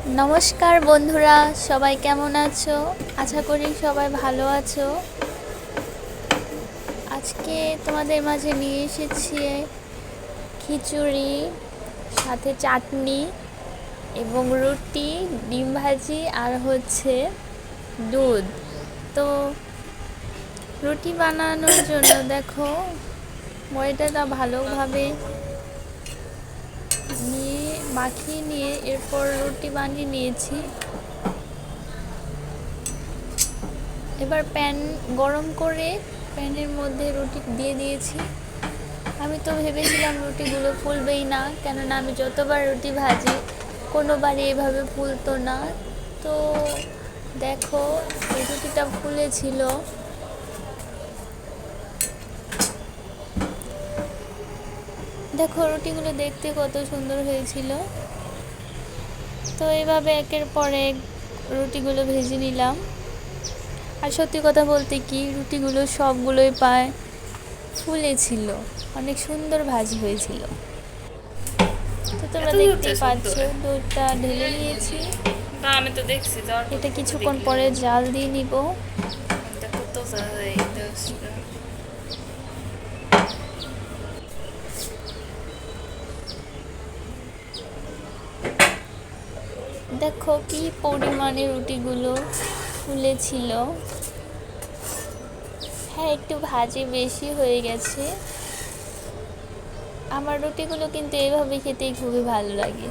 নমস্কার বন্ধুরা, সবাই কেমন আছো? আশা করি সবাই ভালো আছো। আজকে তোমাদের মাঝে নিয়ে এসেছি খিচুড়ি, সাথে চাটনি এবং রুটি, ডিম ভাজি আর হচ্ছে দুধ। তো রুটি বানানোর জন্য দেখো ময়দাটা ভালোভাবে মাখিয়ে নিয়ে এরপর রুটি বানিয়ে নিয়েছি। এবার প্যান গরম করে প্যানের মধ্যে রুটি দিয়ে দিয়েছি। আমি তো ভেবেছিলাম রুটিগুলো ফুলবেই না, কেননা আমি যতবার রুটি ভাজি কোনোবারই এভাবে ফুলতো না। তো দেখো এই রুটিটা ফুলেছিল। দেখো রুটিগুলো দেখতে কত সুন্দর হয়েছিল। তো এইভাবে একের পর এক রুটিগুলো ভেজে নিলাম। আর সত্যি কথা বলতে কি, রুটিগুলো সবগুলোই ফুলেছিল, অনেক সুন্দর ভাজি হয়েছিল। তো তোমরা দেখতেই পাচ্ছ দুধটা ঢেলে নিয়েছি। আমি তো দেখছি এটা কিছুক্ষণ পরে জাল দিয়ে নিব। দেখো কি পরিমাণে রুটিগুলো ফুলেছিল। হ্যাঁ, একটু ভাজি বেশি হয়ে গেছে। আমার রুটিগুলো কিন্তু এইভাবে খেতেই খুবই ভালো লাগে।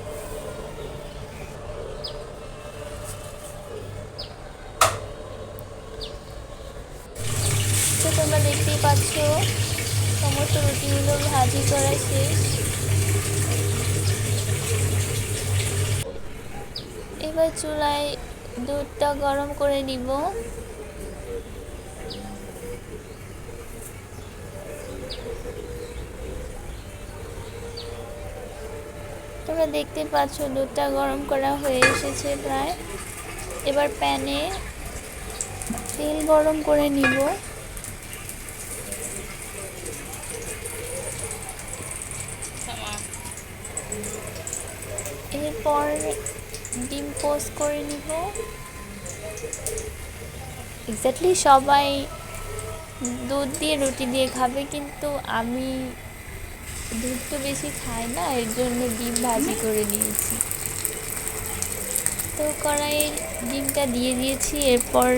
তো তোমরা দেখতেই পাচ্ছ সমস্ত রুটিগুলো ভাজি করা শেষ। এবার চুলায় দুধটা গরম করে নিব। তোমরা দেখতে পাচ্ছ দুধটা গরম করা হয়ে এসেছে প্রায়। এবার প্যানে তেল গরম করে নিব। এরপর ডিম পোস্ট করে নিব। এক্স্যাক্টলি সবাই দুধ দিয়ে রুটি দিয়ে খাবে, কিন্তু আমি দুধ তো বেশি খাই না, এর জন্য ডিম ভাজি করে নিয়েছি। তো কড়াইয়ে ডিমটা দিয়ে দিয়েছি, এরপর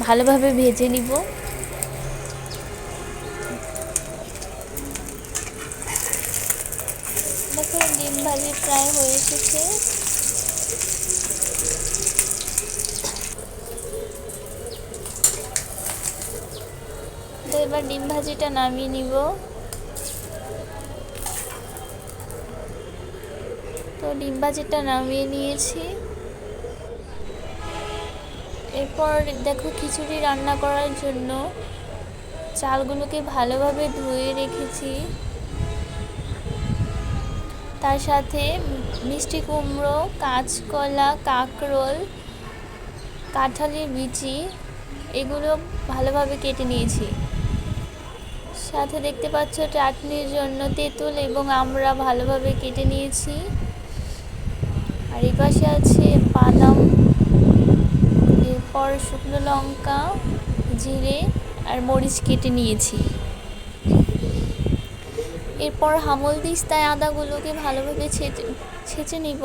ভালোভাবে ভেজে নিব। দেখো ডিম ভাজি প্রায় হয়ে এসেছে। তো এবার ডিম ভাজিটা নামিয়ে নিব। তো ডিম ভাজিটা নামিয়ে নিয়েছি। এরপর দেখো খিচুড়ি রান্না করার জন্য চালগুলোকে ভালোভাবে ধুয়ে রেখেছি। তার সাথে মিষ্টি কুমড়ো, কাঁচকলা, কাঁকরোল, কাঁঠালের বিচি এগুলো ভালোভাবে কেটে নিয়েছি। সাথে দেখতে পাচ্ছ চাটনির জন্য তেঁতুল এবং আমড়া ভালোভাবে কেটে নিয়েছি। আর এই পাশে আছে বাদাম, এরপর শুকনো লঙ্কা, জিরে আর মরিচ কেটে নিয়েছি। এরপর হামল দিস্তায় আদাগুলোকে ভালোভাবে ছেঁচে নিব।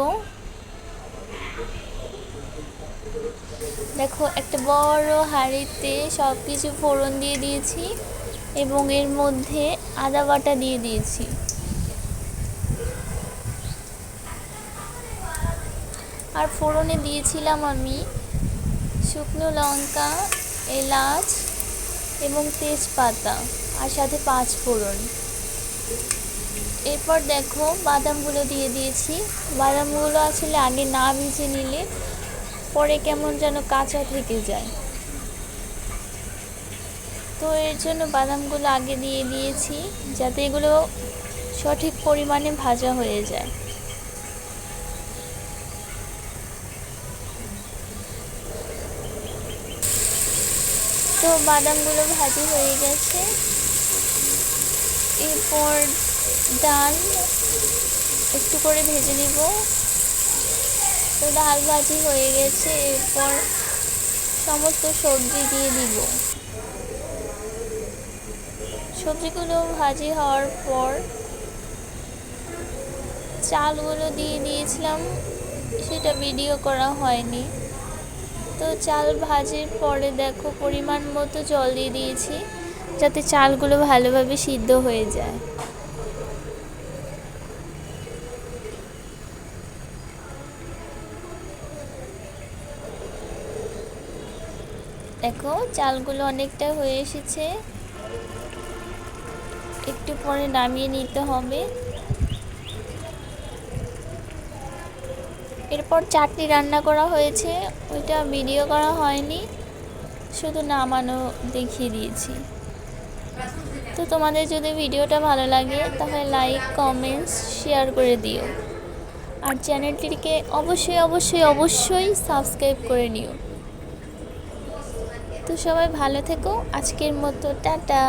দেখো একটা বড় হাঁড়িতে সব কিছু ফোড়ন দিয়ে দিয়েছি এবং এর মধ্যে আদা বাটা দিয়ে দিয়েছি। আর ফোড়নে দিয়েছিলাম আমি শুকনো লঙ্কা, এলাচ এবং তেজপাতা, আর সাথে 5 ফোড়ন। এরপর দেখো বাদামগুলো দিয়ে দিয়েছি। বাদামগুলো আসলে আগে না ভেজে নিলে পরে কেমন যেন কাঁচা থেকে যায়, তো এর জন্য বাদামগুলো আগে দিয়ে দিয়েছি যাতে এগুলো সঠিক পরিমাণে ভাজা হয়ে যায়। তো বাদামগুলো ভাজি হয়ে গেছে। এরপর ডাল একটু করে ভেজে নিব। তো ডাল ভাজি হয়ে গেছে, এরপর সমস্ত সবজি দিয়ে দিব। সবজিগুলো ভাজি হওয়ার পর চালগুলো দিয়ে দিয়েছিলাম, সেটা ভিডিও করা হয়নি। তো চাল ভাজির পরে দেখো পরিমাণ মতো জল দিয়ে দিয়েছি, যাতে চালগুলো ভালোভাবে সিদ্ধ হয়ে যায়। দেখো চালগুলো অনেকটা হয়ে এসেছে, একটু পরে নামিয়ে নিতে হবে। এরপর চাটনি রান্না করা হয়েছে, ওইটা ভিডিও করা হয়নি, শুধু নামানো দেখিয়ে দিয়েছি। তো তোমাদের যদি ভিডিওটা ভালো লাগে তাহলে লাইক, কমেন্টস, শেয়ার করে দিও। আর চ্যানেলটিকে অবশ্যই অবশ্যই অবশ্যই সাবস্ক্রাইব করে নিও। তো সবাই ভালো থেকো, আজকের মতো টাটা।